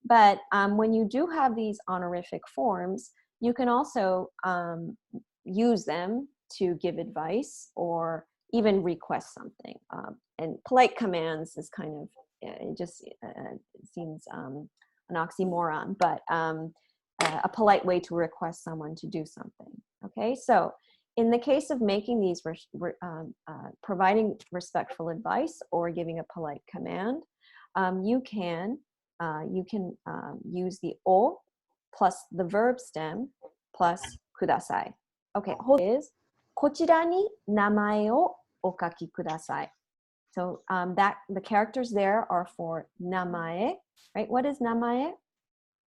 But when you do have these honorific forms, you can also use them to give advice or even request something. And polite commands is kind of, it just seems an oxymoron, but a polite way to request someone to do something. Okay, so in the case of making these, providing respectful advice or giving a polite command, you can use the o plus the verb stem plus kudasai. Okay, is こちらに名前をお書きください. So that the characters there are for namae, right? What is namae?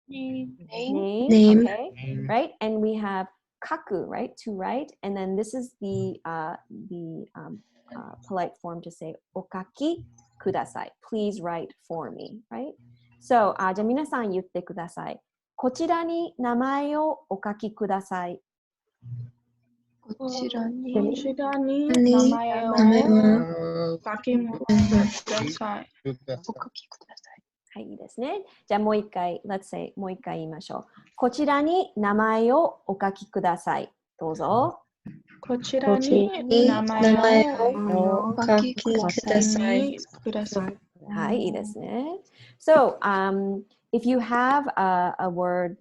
Name. Okay, right? And we have kaku, right? To write, and then this is the polite form to say okaki kudasai. Please write for me, right? So じゃあ皆さん言ってください。こちらに名前をお書きください。こちらに名前をお書きください。お書きください。はい、いいですね。じゃあもう一回、let's say もう一回言いましょう。こちらに名前をお書きください。どうぞ。こちらに名前をお書きください。はい、いいですね。So, if you have a word,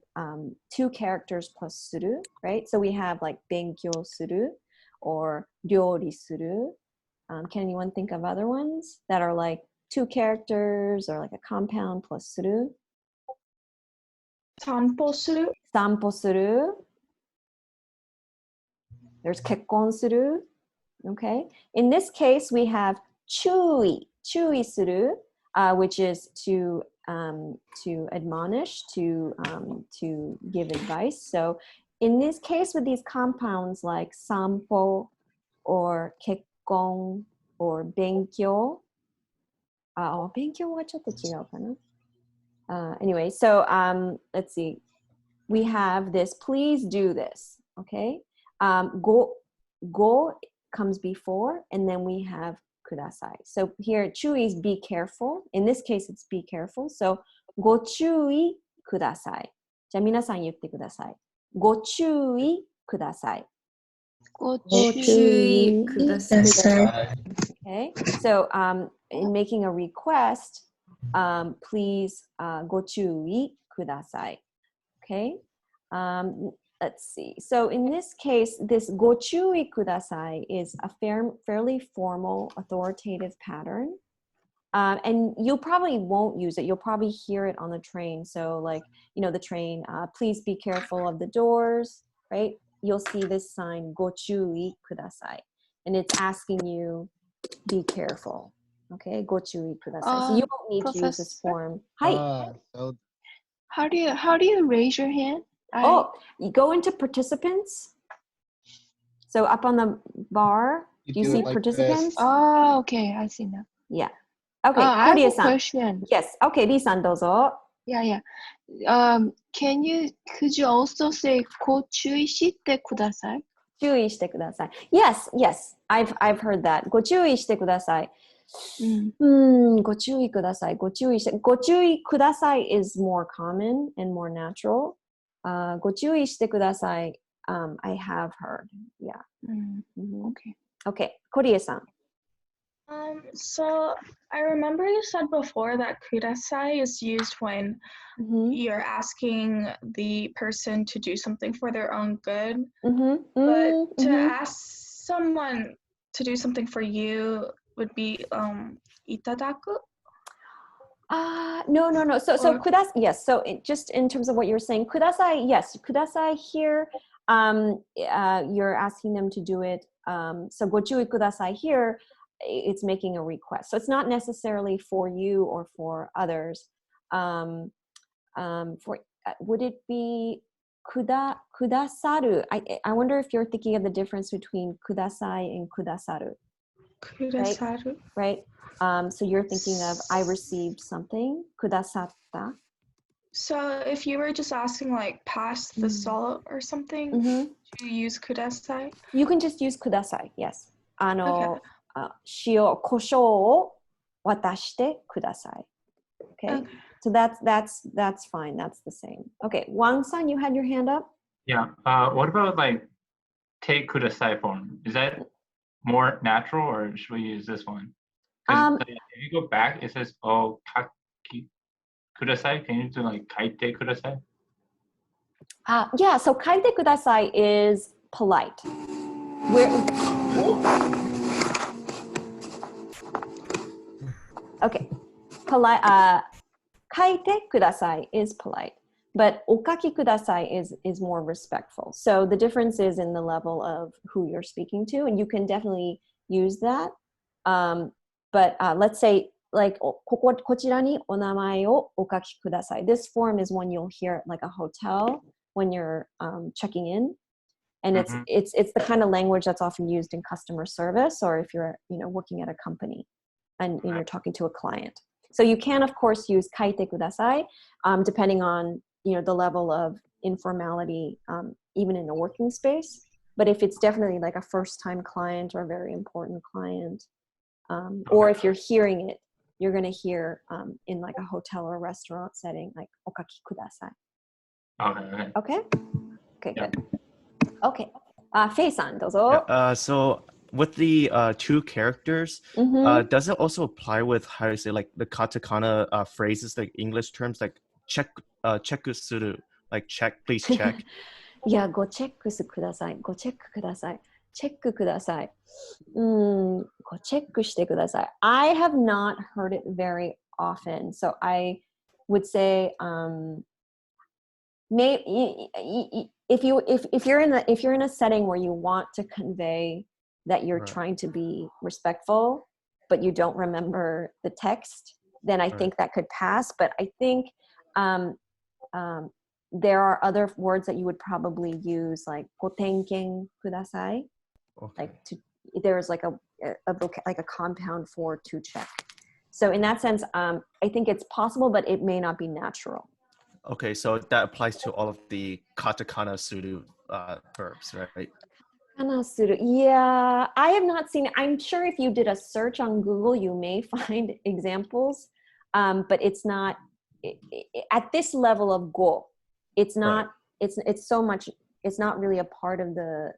2 characters plus suru, right? So we have like 勉強する or 料理する. Can anyone think of other ones that are like 2 characters or like a compound plus suru? 散歩する。散歩する. There's 結婚する. Okay. In this case, we have 注意する, which is to admonish, to give advice. So in this case, with these compounds like 散歩 or 結婚 or 勉強, 勉強はちょっと違うかな. Anyway, so let's see. We have this, please do this, okay? Go comes before, and then we have kudasai. So here, 注意 is be careful. In this case, it's be careful. So, ご注意ください. じゃあ皆さん言ってください. ご注意ください. ご注意ください. Okay, so in making a request, please ご注意ください. Okay, let's see. So in this case, this ご注意ください is a fairly formal, authoritative pattern. And you probably won't use it. You'll probably hear it on the train. So like, you know, the train, please be careful of the doors, right? You'll see this sign, ご注意ください. And it's asking you, be careful. Okay, ご注意ください. So you won't need to use this form. Hi. So how do you raise your hand? You go into participants. So up on the bar, do you see like participants? This. Oh, okay, I see now. Yeah. Okay, I have a question. Yes. Okay, Lee-san, どうぞ. Yeah. Could you also say ご注意してください? 注意してください. Yes. I've heard that. ご注意してください. ご注意ください. ご注意ください is more common and more natural. ご注意してください. I have heard. Yeah. Okay. Korie-san. So I remember you said before that kudasai is used when you're asking the person to do something for their own good. But to ask someone to do something for you would be itadaku? No. So kudasai, yes. So just in terms of what you're saying, kudasai, yes. Kudasai here, you're asking them to do it. So gochūi kudasai here, it's making a request. So it's not necessarily for you or for others. Would it be kudasaru? I wonder if you're thinking of the difference between kudasai and kudasaru. Kudasaru. Right? So you're thinking of I received something, kudasatta. So if you were just asking like pass the salt or something, do you use kudasai? You can just use kudasai, yes. 塩、胡椒を渡してください. Okay? So that's fine. That's the same. Okay, Wang-san, you had your hand up? Yeah. What about like take kudasai form? Is that more natural, or should we use this one? Because if you go back, it says oh kaki kudasai. Can you do like kaite kudasai? Yeah, so kaite kudasai is polite. Okay, polite. Kaite kudasai is polite, but okaki kudasai is more respectful. So the difference is in the level of who you're speaking to, and you can definitely use that. But let's say like kochira ni onamae o okaki kudasai. This form is one you'll hear at like a hotel when you're checking in, and it's the kind of language that's often used in customer service, or if you're working at a company and you're talking to a client. So you can of course use kaite kudasai, depending on the level of informality, even in a working space. But if it's definitely like a first-time client or a very important client, or if you're hearing it, you're going to hear in like a hotel or restaurant setting, like okaki kudasai. Okay. Okay. Yeah. Good. Okay. Fei-san, dozo. Yeah, so with the two characters, does it also apply with how to say like the katakana phrases, like English terms, like check suru, like check, please check? Yeah, go check kudasai. Go check kudasai. Check kudasai. Go check shite kudasai. I have not heard it very often, so I would say maybe if you're in a setting where you want to convey that you're trying to be respectful, but you don't remember the text, then I think that could pass. But I think there are other words that you would probably use, like gotenken kudasai. Like there's like a compound for to check. So in that sense, I think it's possible, but it may not be natural. Okay, so that applies to all of the katakana suru verbs, right? Yeah, I have not seen it. I'm sure if you did a search on Google, you may find examples, but it's not at this level of go. It's not. It's so much. It's not really a part of the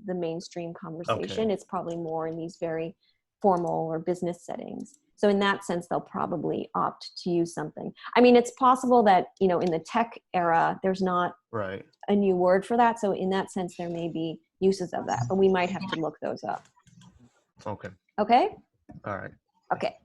mainstream conversation. Okay. It's probably more in these very formal or business settings. So in that sense, they'll probably opt to use something. I mean, it's possible that, in the tech era, there's not a new word for that. So in that sense, there may be uses of that, but we might have to look those up. Okay. Okay? All right. Okay.